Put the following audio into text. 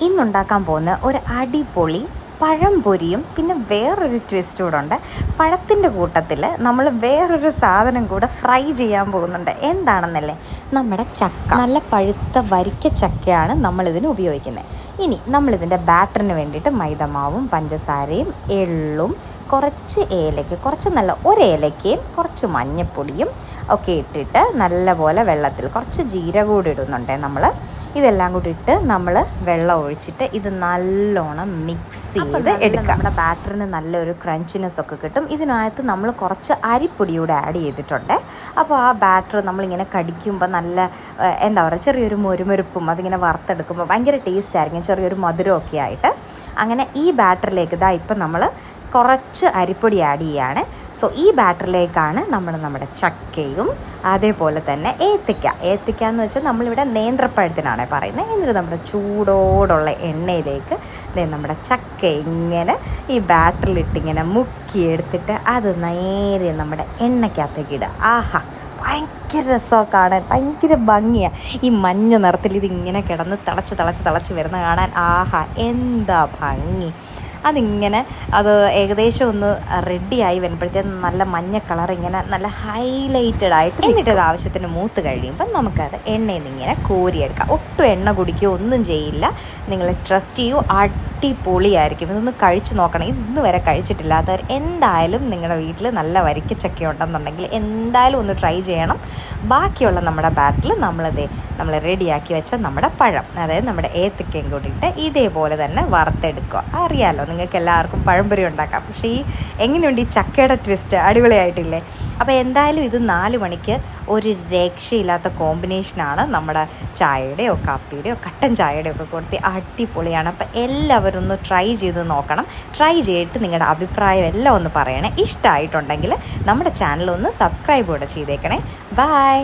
ഇന്നുണ്ടാക്കാൻ പോകുന്ന ഒരു അടിപൊളി പഴംപൊരിയും പിന്നെ വേറൊരു ട്വിസ്റ്റ് കൂടെ ഉണ്ട്. പഴത്തിൻ്റെ കൂട്ടത്തിൽ നമ്മൾ വേറൊരു സാധനം കൂടെ ഫ്രൈ ചെയ്യാൻ പോകുന്നുണ്ട്. എന്താണെന്നല്ലേ, നമ്മുടെ ചക്ക. നല്ല പഴുത്ത വരിക്ക ചക്കയാണ് നമ്മളിതിന് ഉപയോഗിക്കുന്നത്. ഇനി നമ്മളിതിൻ്റെ ബാറ്ററിന് വേണ്ടിയിട്ട് മൈദമാവും പഞ്ചസാരയും എള്ളും കുറച്ച് ഏലയ്ക്ക, കുറച്ച് നല്ല ഒരു ഏലയ്ക്കയും കുറച്ച് മഞ്ഞൾപ്പൊടിയും ഒക്കെ ഇട്ടിട്ട് നല്ലപോലെ വെള്ളത്തിൽ കുറച്ച് ജീരകം കൂടി ഇടുന്നുണ്ട്. നമ്മൾ ഇതെല്ലാം കൂടി ഇട്ട് നമ്മൾ വെള്ളം ഒഴിച്ചിട്ട് ഇത് നല്ലോണം മിക്സ് ചെയ്ത് എടുക്കുക. നമ്മുടെ ബാറ്ററിന് നല്ലൊരു ക്രഞ്ചിനെസ് ഒക്കെ കിട്ടും. ഇതിനകത്ത് നമ്മൾ കുറച്ച് അരിപ്പൊടിയൂടെ ആഡ് ചെയ്തിട്ടുണ്ട്. അപ്പോൾ ആ ബാറ്റർ നമ്മളിങ്ങനെ കടിക്കുമ്പോൾ നല്ല എന്താ പറയുക, ചെറിയൊരു മുരുമുരുപ്പും അതിങ്ങനെ വറുത്തെടുക്കുമ്പോൾ ഭയങ്കര ടേസ്റ്റ് ആയിരിക്കും, ചെറിയൊരു മധുരമൊക്കെ ആയിട്ട്. അങ്ങനെ ഈ ബാറ്ററിലേക്ക് ഇതാ ഇപ്പം നമ്മൾ കുറച്ച് അരിപ്പൊടി ആഡ് ചെയ്യാണ്. സോ ഈ ബാറ്ററിലേക്കാണ് നമ്മുടെ ചക്കയും അതേപോലെ തന്നെ ഏത്തയ്ക്ക എന്ന് വെച്ചാൽ നമ്മളിവിടെ നേന്ത്രപ്പഴത്തിനാണ് പറയുന്നത്. എന്നിട്ട് നമ്മുടെ ചൂടോടുള്ള എണ്ണയിലേക്ക് നമ്മുടെ ചക്ക ഇങ്ങനെ ഈ ബാറ്ററിലിട്ടിങ്ങനെ മുക്കിയെടുത്തിട്ട് അത് നേരെ നമ്മുടെ എണ്ണയ്ക്കകത്തേക്ക് ഇടുക. ആഹാ, ഭയങ്കര രസമാണ് കാണാൻ, ഭയങ്കര ഭംഗിയാണ്. ഈ മഞ്ഞ നിറത്തിൽ ഇതിങ്ങനെ കിടന്ന് തിളച്ച് വരുന്ന കാണാൻ ആഹാ എന്താ ഭംഗി. അതിങ്ങനെ അത് ഏകദേശം ഒന്ന് റെഡിയായി വരുമ്പോഴത്തേക്കും നല്ല മഞ്ഞ കളർ ഇങ്ങനെ നല്ല ഹൈലൈറ്റഡ് ആയിട്ട് എന്നിട്ട് അത് ആവശ്യത്തിന് മൂത്ത് കഴിയുമ്പോൾ നമുക്കത് എണ്ണയിൽ നിന്ന് ഇങ്ങനെ കോരിയെടുക്കാം. ഒട്ടും എണ്ണ കുടിക്കുകയോ ഒന്നും ചെയ്യില്ല. നിങ്ങൾ ട്രസ്റ്റ് ചെയ്യൂ, അടിപൊളിയായിരിക്കും. ഇതൊന്ന് കഴിച്ച് നോക്കണം. ഇന്ന് വരെ കഴിച്ചിട്ടില്ലാത്തവർ എന്തായാലും നിങ്ങളുടെ വീട്ടിൽ നല്ല വരിക്കച്ചക്ക ഉണ്ടെന്നുണ്ടെങ്കിൽ എന്തായാലും ഒന്ന് ട്രൈ ചെയ്യണം. ബാക്കിയുള്ള നമ്മുടെ ബാറ്റിൽ നമ്മൾ റെഡിയാക്കി വെച്ച നമ്മുടെ പഴം, അതായത് നമ്മുടെ ഏത്തക്കയും കൂടിയിട്ട് ഇതേപോലെ തന്നെ വറുത്തെടുക്കുക. അറിയാമല്ലോ, നിങ്ങൾക്ക് എല്ലാവർക്കും പഴംപൊരി ഉണ്ടാക്കാം. പക്ഷേ ഈ എങ്ങനെയുണ്ട് ഈ ചക്കയുടെ ട്വിസ്റ്റ്, അടിപൊളിയായിട്ടില്ലേ? അപ്പോൾ എന്തായാലും ഇത് 4 മണിക്ക് ഒരു രക്ഷയില്ലാത്ത കോമ്പിനേഷനാണ്. നമ്മുടെ ചായയുടെയോ കാപ്പിയുടെയോ കട്ടൻ ചായയുടെയോ ഒക്കെ കൊടുത്ത് അടിപൊളിയാണ്. അപ്പോൾ എല്ലാവരും ഒന്ന് ട്രൈ ചെയ്ത് നോക്കണം. ട്രൈ ചെയ്തിട്ട് നിങ്ങളുടെ അഭിപ്രായം എല്ലാം ഒന്ന് പറയണേ. ഇഷ്ടമായിട്ടുണ്ടെങ്കിൽ നമ്മുടെ ചാനൽ ഒന്ന് സബ്സ്ക്രൈബ് കൂടെ ചെയ്തേക്കണേ. ബൈ.